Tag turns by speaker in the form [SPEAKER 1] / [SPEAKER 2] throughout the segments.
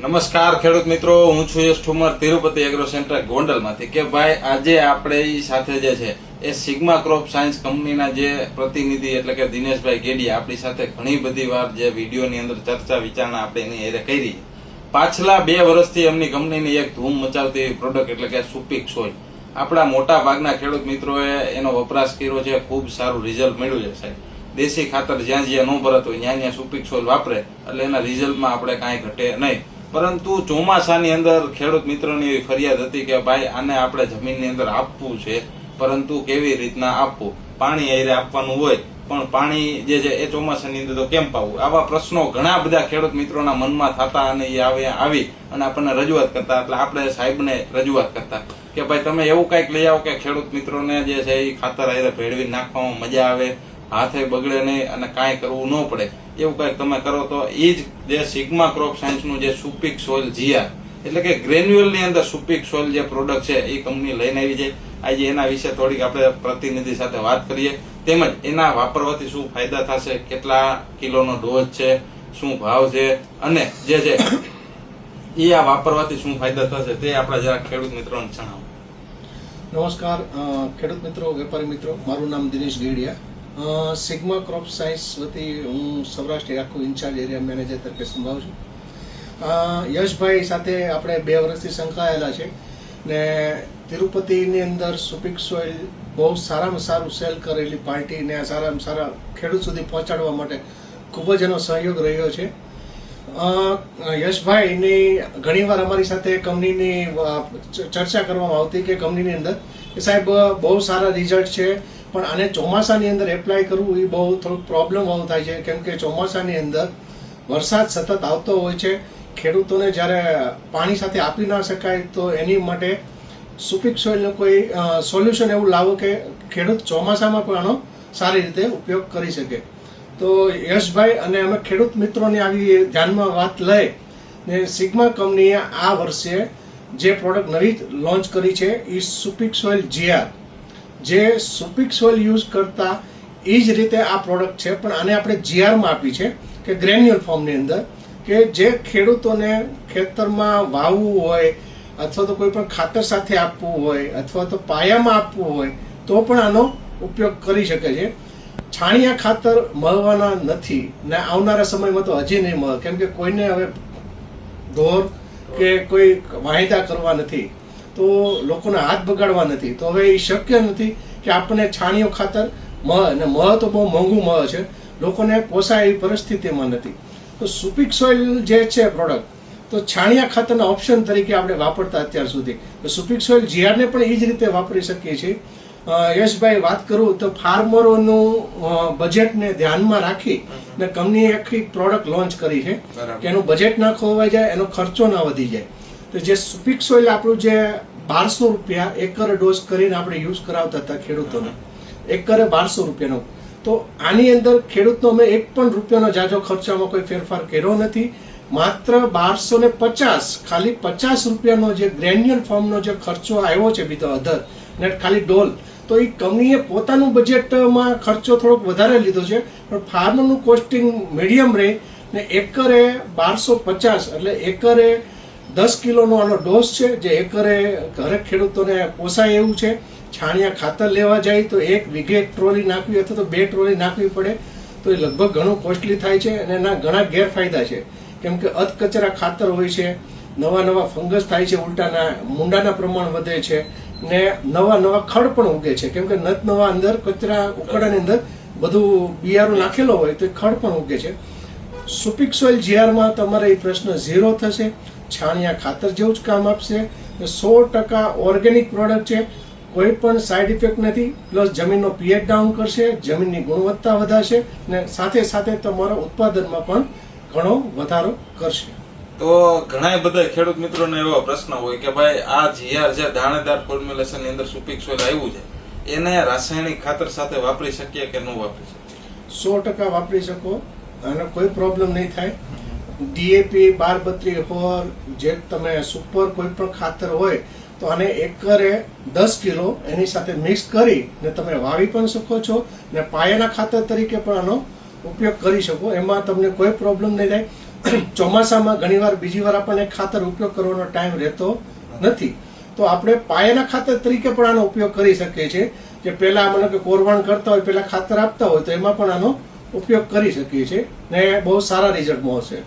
[SPEAKER 1] નમસ્કાર ખેડૂત મિત્રો, હું છું યશ ઠુમર, તિરુપતિ એગ્રો સેન્ટર ગોંડલમાંથી. કે ભાઈ આજે આપણે ઈ સાથે જે છે એ સિગ્મા ક્રોપ સાયન્સ કંપનીના જે પ્રતિનિધિ એટલે કે દિનેશભાઈ ગેડિયા આપણી સાથે ઘણી બધી વાર જે વિડીયોની અંદર ચર્ચા વિચારણા આપણે એની હારે કરી. પાછલા 2 વર્ષથી એમની કંપનીની એક ધૂમ મચાવતી પ્રોડક્ટ એટલે કે સુપીક સોઇલ આપણા મોટા ભાગના ખેડૂત મિત્રોએ એનો વપરાશ કર્યો છે. ખૂબ સારું રિઝલ્ટ મળ્યું છે સાહેબ. દેશી ખાતર જ્યાં જ્યાં ન ભરત હોય ત્યાં સુપીક સોઇલ વાપરે એટલે એના રિઝલ્ટમાં આપણે કાંઈ ઘટે નહીં. પરંતુ ચોમાસાની અંદર ખેડૂત મિત્રોની એવી ફરિયાદ હતી કે ભાઈ આને આપણે જમીનની અંદર આપવું છે, પરંતુ કેવી રીતના આપવું, પાણી હારે આપવાનું હોય પણ પાણી જે છે એ ચોમાસાની અંદર તો કેમ પાવું, આવા પ્રશ્નો ઘણા બધા ખેડૂત મિત્રોના મનમાં થતા અને એ આવી અને આપણને રજૂઆત કરતા. એટલે આપણે સાહેબને રજૂઆત કરતા કે ભાઈ તમે એવું કંઈક લઈ આવો કે ખેડૂત મિત્રોને જે છે એ ખાતર હારે ભેળવી નાખવામાં મજા આવે, હાથે બગડે નહીં અને કાંઈ કરવું ન પડે. એવું કંઈક તમે કરો તો એ જ જે સિગ્મા ક્રોપ સાયન્સનું જે સુપીક સોઇલ જીઆર એટલે કે ગ્રેન્યુઅલની અંદર સુપીક સોઇલ જે પ્રોડક્ટ છે એ કંપની લઈને આવી જાય. આજે એના વિશે થોડીક આપણે પ્રતિનિધિ સાથે વાત કરીએ, તેમજ એના વાપરવાથી શું ફાયદા થશે, કેટલા કિલોનો ડોઝ છે, શું ભાવ છે અને જે છે એ આ વાપરવાથી શું ફાયદા થશે તે આપણે જરાક ખેડૂત મિત્રોને જણાવો.
[SPEAKER 2] નમસ્કાર ખેડૂત મિત્રો, વેપારી મિત્રો, મારું નામ Dinesh Gediya. Sigma crop science વતી હું સૌરાષ્ટ્ર આખું ઇન્ચાર્જ એરિયા મેનેજર તરીકે સંભાળું છું. યશભાઈ સાથે આપણે 2 વર્ષથી સંકળાયેલા છે ને તિરુપતિની અંદર સુપીક સોઇલ બહુ સારામાં સારું સેલ કરેલી પાર્ટીને સારામાં સારા ખેડૂત સુધી પહોંચાડવા માટે ખૂબ જ એનો સહયોગ રહ્યો છે. યશભાઈની ઘણીવાર અમારી સાથે કંપનીની ચર્ચા કરવામાં આવતી કે કંપનીની અંદર કે સાહેબ બહુ સારા રિઝલ્ટ છે પણ આને ચોમાસાની અંદર એપ્લાય કરવું એ બહુ થોડુંક પ્રોબ્લેમ આવું થાય છે, કેમ કે ચોમાસાની અંદર વરસાદ સતત આવતો હોય છે. ખેડૂતોને જ્યારે પાણી સાથે આપી ના શકાય તો એની માટે સુપીક સોઇલનું કોઈ સોલ્યુશન એવું લાવો કે ખેડૂત ચોમાસામાં પણ આનો સારી રીતે ઉપયોગ કરી શકે. તો યશભાઈ અને અમે ખેડૂત મિત્રોની આવી ધ્યાનમાં વાત લઈ ને સિગ્મા કંપનીએ આ વર્ષે જે પ્રોડક્ટ નવી લોન્ચ કરી છે એ સુપીક સોઇલ જીઆર, જે સુપીક સોઇલ યુઝ કરતા એ જ રીતે આ પ્રોડક્ટ છે પણ આને આપણે જીઆરમાં આપી છે કે ગ્રેન્યુઅલ ફોર્મની અંદર, કે જે ખેડૂતોને ખેતરમાં વાવવું હોય અથવા તો કોઈ પણ ખાતર સાથે આપવું હોય અથવા તો પાયામાં આપવું હોય તો પણ આનો ઉપયોગ કરી શકે છે. છાણિયા ખાતર મળવાના નથી ને આવનારા સમયમાં તો હજી નહીં મળે, કેમ કે કોઈને હવે ઢોર કે કોઈ વાયદા કરવા નથી તો લોકોને હાથ બગાડવા નથી, તો હવે એ શક્ય નથી કે આપણને છાણિયો ખાતર મળે, અને મળે તો બહુ મોંઘું મળે છે, લોકોને પોસાય એવી પરિસ્થિતિમાં નથી. તો સુપીક સોઇલ જે છે પ્રોડક્ટ તો છાણિયા ખાતરના ઓપ્શન તરીકે આપણે વાપરતા અત્યાર સુધી. તો સુપીક સોઇલ જીઆરને પણ એ જ રીતે વાપરી શકીએ છીએ. યશભાઈ વાત કરું તો ફાર્મરોનું બજેટને ધ્યાનમાં રાખી ને કંપનીએ આખી પ્રોડક્ટ લોન્ચ કરી છે કે એનું બજેટ ના ખોવાઈ જાય, એનો ખર્ચો ના વધી જાય. તો જે સુપીક સોઇલ આપણું જે 1200 રૂપિયા એકરે ડોઝ કરીને આપણે યુઝ કરાવતા હતા ખેડૂતોને, એકરે 1200 રૂપિયાનો, તો આની અંદર ખેડૂતનો અમે 1 પણ રૂપિયાનો જાજો ખર્ચામાં કોઈ ફેરફાર કર્યો નથી. માત્ર 1250 ખાલી 50 રૂપિયાનો જે ગ્રેન્યુઅલ ફોર્મનો જે ખર્ચો આવ્યો છે બીજો અધર ને ખાલી ડોલ, તો એ કંપનીએ પોતાનું બજેટમાં ખર્ચો થોડોક વધારે લીધો છે પણ ફાર્મરનું કોસ્ટિંગ મીડિયમ રહે ને એકરે 1250 એટલે એકરે 10 કિલોનો આનો ડોઝ છે, જે એકરે ઘરે ખેડૂતોને પોસાય એવું છે. છાણિયા ખાતર લેવા જાય તો 1 વીઘે 1 ટ્રોલી નાખવી અથવા તો 2 ટ્રોલી નાખવી પડે તો એ લગભગ ઘણું કોસ્ટલી થાય છે અને એના ઘણા ગેરફાયદા છે, કેમ કે અધકચરા ખાતર હોય છે, નવા ફંગસ થાય છે, ઉલટાના મૂંડાના પ્રમાણ વધે છે ને નવા ખડ પણ ઉગે છે, કેમ કે નવા અંદર કચરા ઉકળાની અંદર બધું બિયારો નાખેલો હોય તો ખડ પણ ઉગે છે. સુપીક સોઇલ જીઆરમાં તમારે એ પ્રશ્ન 0 થશે, છાણિયા ખાતર જેવું જ કામ આપશે, 100% ઓર્ગેનિક પ્રોડક્ટ છે, કોઈ પણ સાઈડ ઇફેક્ટ નથી, પ્લસ જમીનનો પીએચ ડાઉન કરશે, જમીનની ગુણવત્તા વધારશે ને સાથે સાથે તમારા ઉત્પાદનમાં પણ ઘણો વધારો કરશે.
[SPEAKER 1] તો ઘણા બધા ખેડૂત મિત્રોને એવો પ્રશ્ન હોય કે ભાઈ આ જીઆર જે દાણેદાર ફોર્મ્યુલેશન ની અંદર સુપીક સોઇલ આવ્યું છે એને રાસાયણિક ખાતર સાથે વાપરી શકીએ કે ન વાપરી શકીએ?
[SPEAKER 2] 100% વાપરી શકો, અને કોઈ પ્રોબ્લેમ નહીં થાય. ડીએપી 1232 હોર જે તમે સુપર કોઈ પણ ખાતર હોય તો આને એકરે 10 કિલો એની સાથે મિક્સ કરી ને તમે વાવી પણ શકો છો ને પાયાના ખાતર તરીકે પણ આનો ઉપયોગ કરી શકો, એમાં તમને કોઈ પ્રોબ્લેમ નહીં થાય. ચોમાસામાં ઘણીવાર બીજી વાર આપણને ખાતર ઉપયોગ કરવાનો ટાઈમ રહેતો નથી, તો આપણે પાયાના ખાતર તરીકે પણ આનો ઉપયોગ કરી શકીએ છીએ. જે પહેલા મને કે કોરવાણ કરતા હોય પહેલા ખાતર આપતા હોય તો એમાં પણ આનો ઉપયોગ કરી શકીએ છીએ ને બહુ સારા રિઝલ્ટ મળશે.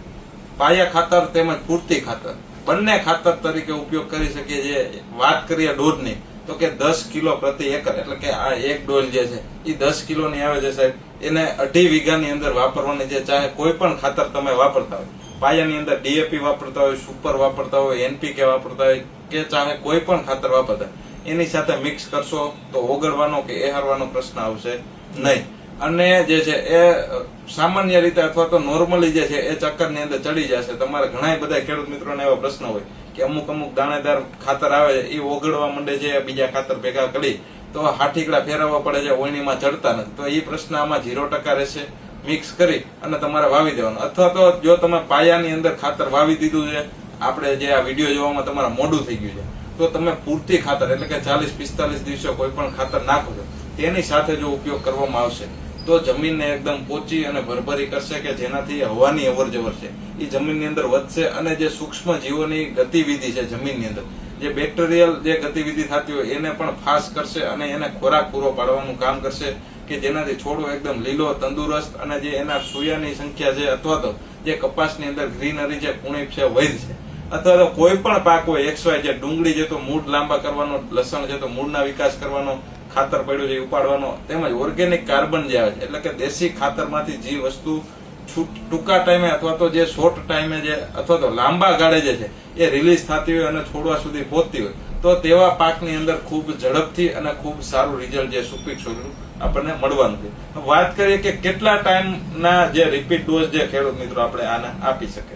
[SPEAKER 1] પાયા ખાતર તેમજ પૂરતી ખાતર બંને ખાતર તરીકે ઉપયોગ કરી શકીએ. જે વાત કરીએ ડોઝની તો કે 10 કિલો પ્રતિ એકર, એટલે કે આ એક ડોલ જે છે એ 10 કિલોની આવે છે સાહેબ. એને 2.5 વીઘાની અંદર વાપરવાની છે. ચાહે કોઈ પણ ખાતર તમે વાપરતા હોય, પાયાની અંદર ડીએપી વાપરતા હોય, સુપર વાપરતા હોય, એનપીકે વાપરતા હોય કે ચાહે કોઈ પણ ખાતર વાપરતા હોય, એની સાથે મિક્સ કરશો તો ઓગળવાનો કે એહારવાનો પ્રશ્ન આવશે નહીં. અને જે છે એ સામાન્ય રીતે અથવા તો નોર્મલી જે છે એ ચક્કરની અંદર ચડી જશે. તમારે ઘણા બધા ખેડૂત મિત્રોને એવા પ્રશ્ન હોય કે અમુક દાણેદાર ખાતર આવે છે એ ઓગળવા માંડે છે, બીજા ખાતર ભેગા કરી તો હાથીકડા ફેરવવા પડે છે, ઓયણીમાં ચડતા નથી. તો એ પ્રશ્ન આમાં 0% રહેશે. મિક્સ કરી અને તમારે વાવી દેવાનું. અથવા તો જો તમે પાયાની અંદર ખાતર વાવી દીધું છે, આપણે જે આ વિડીયો જોવામાં તમારે મોડું થઈ ગયું છે, તો તમે પૂરતી ખાતર એટલે કે 40-45 દિવસે કોઈ પણ ખાતર નાખો છો, તેની સાથે જો ઉપયોગ કરવામાં આવશે તો જમીનને એકદમ પોચી અને ભરભરી કરશે કે જેનાથી હવાની અવર જવર છે એ જમીનની અંદર વધશે. અને જે સૂક્ષ્મ જીવોની ગતિવિધિ છે જમીનની અંદર, જે બેક્ટેરિયલ જે ગતિવિધિ થતી હોય એને પણ ફાસ્ટ કરશે અને એને ખોરાક પૂરો પાડવાનું કામ કરશે કે જેનાથી છોડો એકદમ લીલો તંદુરસ્ત અને જે એના સૂયાની સંખ્યા છે અથવા તો જે કપાસની અંદર ગ્રીનરી છે, કુણીપ છે, વધશે. અથવા તો કોઈ પણ પાક હોય XY, જે ડુંગળી છે તો મૂળ લાંબા કરવાનો, લસણ છે તો મૂળના વિકાસ કરવાનો, ખાતર પડ્યું છે ઉપાડવાનો, તેમજ ઓર્ગેનિક કાર્બન જે આવે છે એટલે કે દેશી ખાતરમાંથી જે વસ્તુ ટૂંકા ટાઈમે અથવા તો જે શોર્ટ ટાઈમે જે અથવા તો લાંબા ગાળે જે છે એ રિલીઝ થતી હોય અને છોડવા સુધી પહોંચતી હોય તો તેવા પાકની અંદર ખૂબ ઝડપથી અને ખૂબ સારું રિઝલ્ટ જે સુપીક સોલ્યુશન આપણને મળવાનું છે. વાત કરીએ કે કેટલા ટાઈમના જે રિપીટ ડોઝ જે ખેડૂત મિત્રો આપણે આને આપી શકે?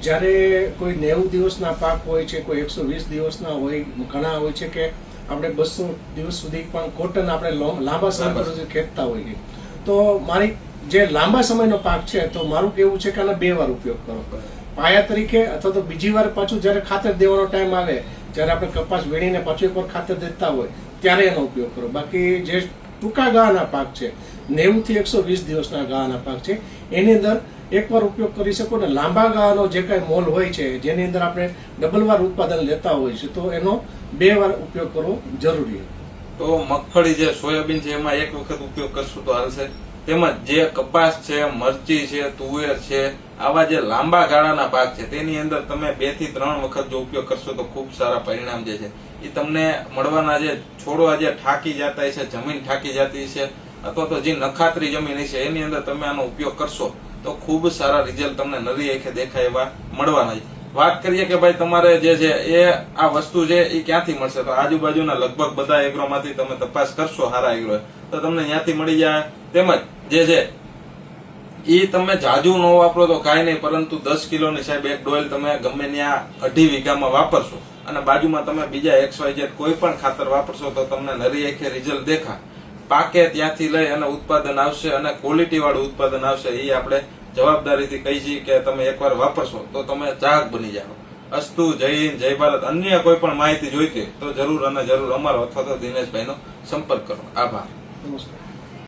[SPEAKER 2] જ્યારે કોઈ 90 દિવસના પાક હોય છે, કોઈ 120 દિવસના હોય, ઘણા હોય છે કે આપણે 200 દિવસ સુધી પણ કોટન આપણે લાંબા સમય સુધી ખેંચતા હોઈએ. તો મારી જે લાંબા સમયનો પાક છે તો મારું કેવું છે કે આના 2 વાર ઉપયોગ કરો, પાયા તરીકે અથવા તો બીજી વાર પાછું જ્યારે ખાતર દેવાનો ટાઈમ આવે, જ્યારે આપણે કપાસ વીણીને પાછું એકવાર ખાતર દેતા હોય ત્યારે એનો ઉપયોગ કરો. બાકી જે ટૂંકા ગાળાના પાક છે, 90 થી 120 દિવસના ગાળાના પાક છે, એની અંદર એકવાર ઉપયોગ કરી શકો ને લાંબા ગાળાનો જે કાંઈ મોલ હોય છે જેની અંદર આપણે ડબલ વાર ઉત્પાદન લેતા હોય છે તો એનો 2 વાર ઉપયોગ કરવો જરૂરી છે.
[SPEAKER 1] તો મગફળી જે સોયાબીન છે એમાં એક વખત ઉપયોગ કરશું તો હાલશે. તેમજ જે કપાસ છે, મરચી છે, તુવેર છે, આવા જે લાંબા ગાળાના પાક છે તેની અંદર તમે 2 થી 3 વખત જો ઉપયોગ કરશો તો ખૂબ સારા પરિણામ જે છે એ તમને મળવાના. જે છોડવા જે ઠાકી જતા છે, જમીન ઠાકી જતી છે અથવા તો જે નખાતરી જમીન છે એની અંદર તમે આનો ઉપયોગ કરશો તો ખૂબ સારા રિઝલ્ટ તમને નરી આંખે દેખાય એવા મળવાના છે. વાત કરીએ કે ભાઈ તમારે જે છે એ આ વસ્તુ છે એ ક્યાંથી મળશે, તો આજુબાજુના લગભગ બધા એગ્રોમાંથી તમે તપાસ કરશો, સારા એગ્રો તો તમને ત્યાંથી મળી જાય. તેમજ જે છે એ તમે જાજુ ન વાપરો તો કાંઈ નહીં, પરંતુ 10 કિલોની સાહેબ એક ડોલ તમે ગમે ત્યાં 2.5 વીઘામાં વાપરશો અને બાજુમાં તમે બીજા XYZ કોઈ પણ ખાતર વાપરશો તો તમને નરી આંખે રિઝલ્ટ દેખા. પાકે ત્યાંથી લઈ અને ઉત્પાદન આવશે અને ક્વોલિટી વાળું ઉત્પાદન આવશે. એ આપણે જવાબદારીથી કહી છીએ કે તમે એકવાર વાપરશો તો તમે ચાહક બની જાઓ. અસ્તુ, જય હિન્દ, જય ભારત. અન્ય કોઈ પણ માહિતી જોઈતી તો જરૂર અને જરૂર અમારો અથવા તો દિનેશભાઈનો સંપર્ક કરો. આભાર.
[SPEAKER 2] નમસ્કાર.